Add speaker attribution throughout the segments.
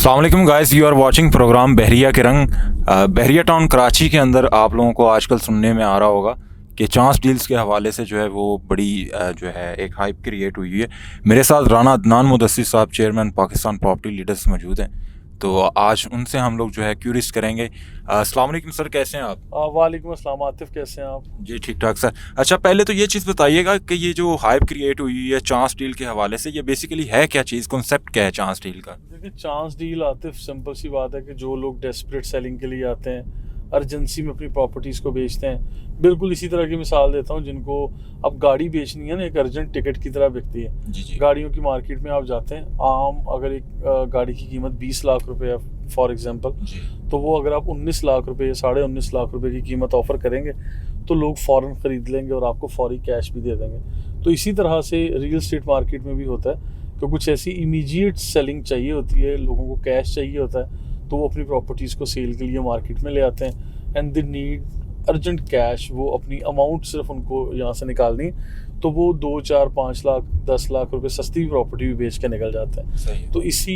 Speaker 1: अस्सलाम वालेकुम guys, you are watching program बहरिया के रंग। बहरिया टाउन कराची के अंदर आप लोगों को आजकल सुनने में आ रहा होगा कि चांस डील्स के हवाले से जो है वो बड़ी जो है एक हाइप क्रिएट हुई है। मेरे साथ राना अदनान मुदस्सिर साहब, चेयरमैन पाकिस्तान प्रॉपर्टी लीडर्स मौजूद हैं, तो आज उनसे हम लोग जो है क्यूरियस करेंगे। अस्सलाम वालेकुम सर, कैसे हैं आप?
Speaker 2: वालेकुम अस्सलाम आतिफ, कैसे हैं आप?
Speaker 1: जी ठीक ठाक सर। अच्छा, पहले तो ये चीज़ बताइएगा कि ये जो हाइप क्रिएट हुई है चांस डील के हवाले से, ये बेसिकली है क्या चीज़, कॉन्सेप्ट क्या है चांस डील का?
Speaker 2: देखिए, चांस डील आतिफ सिंपल सी बात है कि जो लोग डेस्परेट सेलिंग के लिए आते हैं, अर्जेंसी में अपनी प्रॉपर्टीज़ को बेचते हैं। बिल्कुल इसी तरह की मिसाल देता हूँ, जिनको अब गाड़ी बेचनी है ना, एक अर्जेंट टिकट की तरह बिकती है।
Speaker 1: जी जी।
Speaker 2: गाड़ियों की मार्केट में आप जाते हैं, आम अगर एक गाड़ी की कीमत 20 लाख रुपए है फॉर एग्जांपल, तो वो अगर आप 19 लाख रुपए या 19.5 लाख रुपए की कीमत ऑफर करेंगे तो लोग फ़ौरन ख़रीद लेंगे और आपको फौरी कैश भी दे देंगे। तो इसी तरह से रियल एस्टेट मार्केट में भी होता है कि कुछ ऐसी इमीडिएट सेलिंग चाहिए होती है, लोगों को कैश चाहिए होता है, तो वो अपनी प्रॉपर्टीज़ को सेल के लिए मार्केट में ले आते हैं and they need urgent cash. वो अपनी अमाउंट सिर्फ उनको यहाँ से निकालनी, तो वो 2, 4, 5 लाख 10 लाख रुपए सस्ती प्रॉपर्टी भी बेच के निकल जाते हैं। तो इसी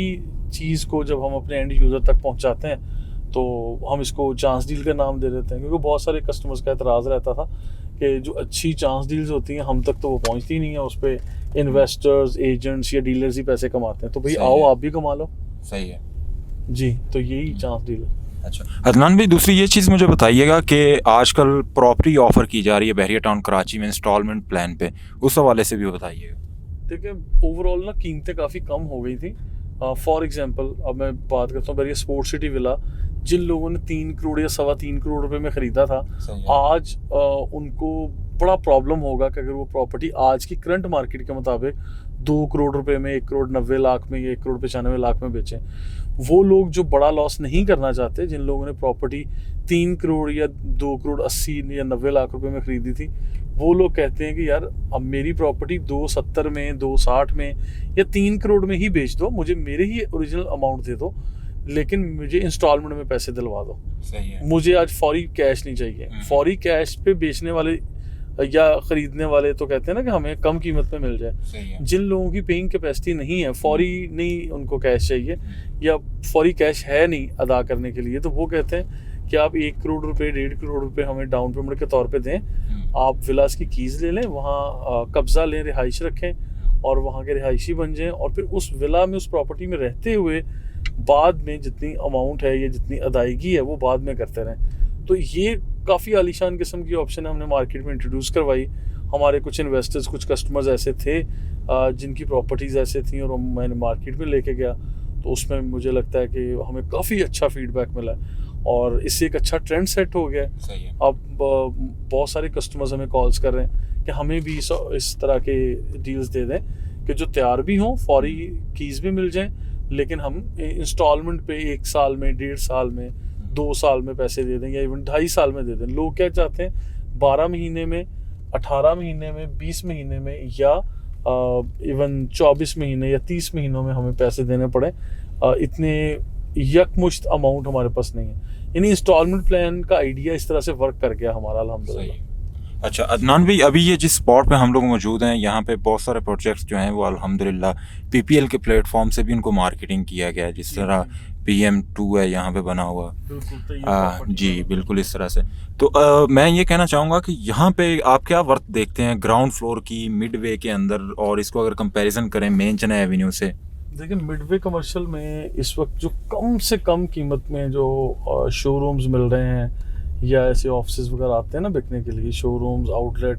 Speaker 2: चीज़ को जब हम अपने एंड यूज़र तक पहुँचाते हैं तो हम इसको चांस डील का नाम दे देते हैं, क्योंकि बहुत सारे कस्टमर्स का एतराज़ रहता था कि जो अच्छी चांस डील्स होती हैं हम तक तो वो पहुँचती ही नहीं है, उस पर इन्वेस्टर्स, एजेंट्स या डीलर्स ही पैसे कमाते हैं। तो भाई आओ आप भी कमा लो।
Speaker 1: सही है
Speaker 2: जी, तो यही चांस डील है।
Speaker 1: अच्छा अदनान भाई, दूसरी ये चीज़ मुझे बताइएगा कि आजकल प्रॉपर्टी ऑफर की जा रही है बहरिया टाउन कराची में इंस्टॉलमेंट प्लान पे, उस हवाले से भी बताइएगा।
Speaker 2: देखिए, ओवरऑल ना कीमतें काफ़ी कम हो गई थी। फॉर एग्जांपल अब मैं बात करता हूँ बहरिया स्पोर्ट्स सिटी विला, जिन लोगों ने 3 करोड़ या 3.25 करोड़ रुपए में ख़रीदा था, आज उनको बड़ा प्रॉब्लम होगा कि अगर वो प्रॉपर्टी आज की करंट मार्केट के मुताबिक 2 करोड़ रुपए में, 1 करोड़ 90 लाख में या 1 करोड़ 95 लाख में बेचें। वो लोग जो बड़ा लॉस नहीं करना चाहते, जिन लोगों ने प्रॉपर्टी 3 करोड़ या 2 करोड़ 80 या 90 लाख रुपए में ख़रीदी थी, वो लोग कहते हैं कि यार अब मेरी प्रॉपर्टी 2.70 में, 2.60 में या 3 करोड़ में ही बेच दो, मुझे मेरे ही ओरिजिनल अमाउंट दे दो, लेकिन मुझे इंस्टॉलमेंट में पैसे दिलवा दो।
Speaker 1: सही है।
Speaker 2: मुझे आज फौरी कैश नहीं चाहिए। फौरी कैश पे बेचने वाले या ख़रीदने वाले तो कहते हैं ना कि हमें कम कीमत पे मिल जाए। जिन लोगों की पेइंग कैपेसिटी नहीं है, फौरी नहीं उनको कैश चाहिए या फौरी कैश है नहीं अदा करने के लिए, तो वो कहते हैं कि आप 1 करोड़ रुपए, 1.5 करोड़ रुपए हमें डाउन पेमेंट के तौर पे दें, आप विलास की कीज़ ले लें, वहाँ कब्ज़ा लें, रिहाइश रखें और वहाँ के रिहायशी बन जाएं, और फिर उस विला में, उस प्रॉपर्टी में रहते हुए बाद में जितनी अमाउंट है या जितनी अदायगी है वो बाद में करते रहें। तो ये काफ़ी आलीशान किस्म की ऑप्शन है, हमने मार्केट में इंट्रोड्यूस करवाई। हमारे कुछ इन्वेस्टर्स, कुछ कस्टमर्स ऐसे थे जिनकी प्रॉपर्टीज़ ऐसे थी और मैंने मार्केट में लेके गया, तो उसमें मुझे लगता है कि हमें काफ़ी अच्छा फीडबैक मिला और इससे एक अच्छा ट्रेंड सेट हो गया है। अब बहुत सारे कस्टमर्स हमें कॉल्स कर रहे हैं कि हमें भी इस तरह के डील्स दे दें कि जो तैयार भी हों, फौरी कीज़ भी मिल जाएं, लेकिन हम इंस्टॉलमेंट पे 1 साल में, 1.5 साल में, 2 साल में पैसे दे दें या इवन 2.5 साल में दे दें। लोग क्या चाहते हैं 12 महीने में, 18 महीने में, 20 महीने में या इवन 24 महीने या 30 महीनों में हमें पैसे देने पड़े। इतने यकमुश्त अमाउंट हमारे पास नहीं है। यानी इंस्टॉलमेंट प्लान का आइडिया इस तरह से वर्क कर गया हमारा, अल्हम्दुलिल्लाह।
Speaker 1: अच्छा अदनान भाई, अभी ये जिस स्पॉट पे हम लोग मौजूद हैं, यहाँ पे बहुत सारे प्रोजेक्ट्स जो हैं वो अल्हम्दुलिल्लाह पीपीएल के प्लेटफॉर्म से भी उनको मार्केटिंग किया गया है, जिस तरह PM2 है यहाँ पे बना हुआ। जी बिल्कुल इस तरह से। तो मैं ये कहना चाहूँगा कि यहाँ पे आप क्या वर्थ देखते हैं ग्राउंड फ्लोर की, मिडवे के अंदर, और इसको अगर कंपैरिजन करें मेन चेन्नई एवेन्यू से?
Speaker 2: देखिए, मिडवे कमर्शियल में इस वक्त जो कम से कम कीमत में जो शोरूम्स मिल रहे हैं या ऐसे ऑफिस वगैरह आते हैं ना बिकने के लिए, शोरूम्स, आउटलेट,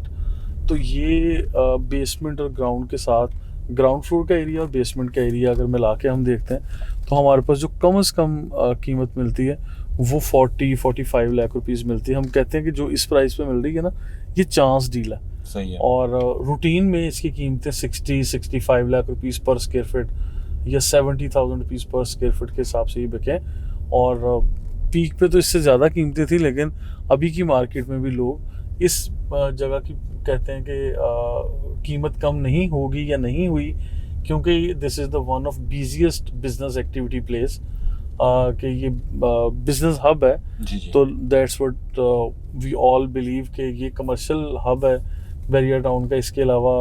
Speaker 2: तो ये बेसमेंट और ग्राउंड के साथ, ग्राउंड फ्लोर का एरिया और बेसमेंट का एरिया अगर मिला के हम देखते हैं तो हमारे पास जो कम से कम कीमत मिलती है वो 40-45 लाख रुपीज़ मिलती है। हम कहते हैं कि जो इस प्राइस पे मिल रही है ना, ये चांस डील है।
Speaker 1: सही है। और
Speaker 2: रूटीन में इसकी कीमतें 60-65 लाख रुपीज़ पर स्क्वायर फीट या 70,000 रुपीज़ पर स्क्वायर फीट के हिसाब से ही बिके। और पीक पे तो इससे ज़्यादा कीमतें थी, लेकिन अभी की मार्केट में भी लोग इस जगह की कहते हैं कि कीमत कम नहीं होगी या नहीं हुई, क्योंकि this is the one of busiest business activity place, कि ये बिजनेस हब है।
Speaker 1: जी।
Speaker 2: तो that's what we all believe कि ये कमर्शियल हब है बहरिया टाउन का। इसके अलावा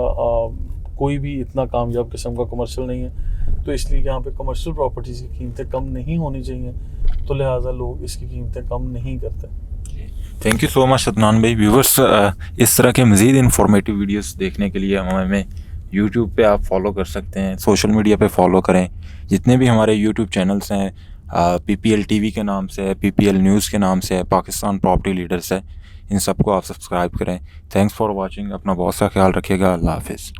Speaker 2: कोई भी इतना कामयाब किस्म का कमर्शियल नहीं है। तो इसलिए यहाँ पे कमर्शियल प्रॉपर्टीज़ की कीमतें कम नहीं होनी चाहिए, तो लिहाजा लोग इसकी कीमतें कम नहीं करते।
Speaker 1: Thank you so much Adnan भाई। व्यूवर्स, इस तरह के मज़ीद इंफॉर्मेटिव वीडियोस देखने के लिए हमें यूट्यूब पे आप फॉलो कर सकते हैं, सोशल मीडिया पे फॉलो करें। जितने भी हमारे यूट्यूब चैनल्स हैं, PPL TV के नाम से है, PPL न्यूज़ के नाम से है, पाकिस्तान प्रॉपर्टी लीडर्स है, इन सबको आप सब्सक्राइब करें। Thanks for watching. अपना बहुत सा ख्याल रखिएगा। अल्लाह हाफिज़।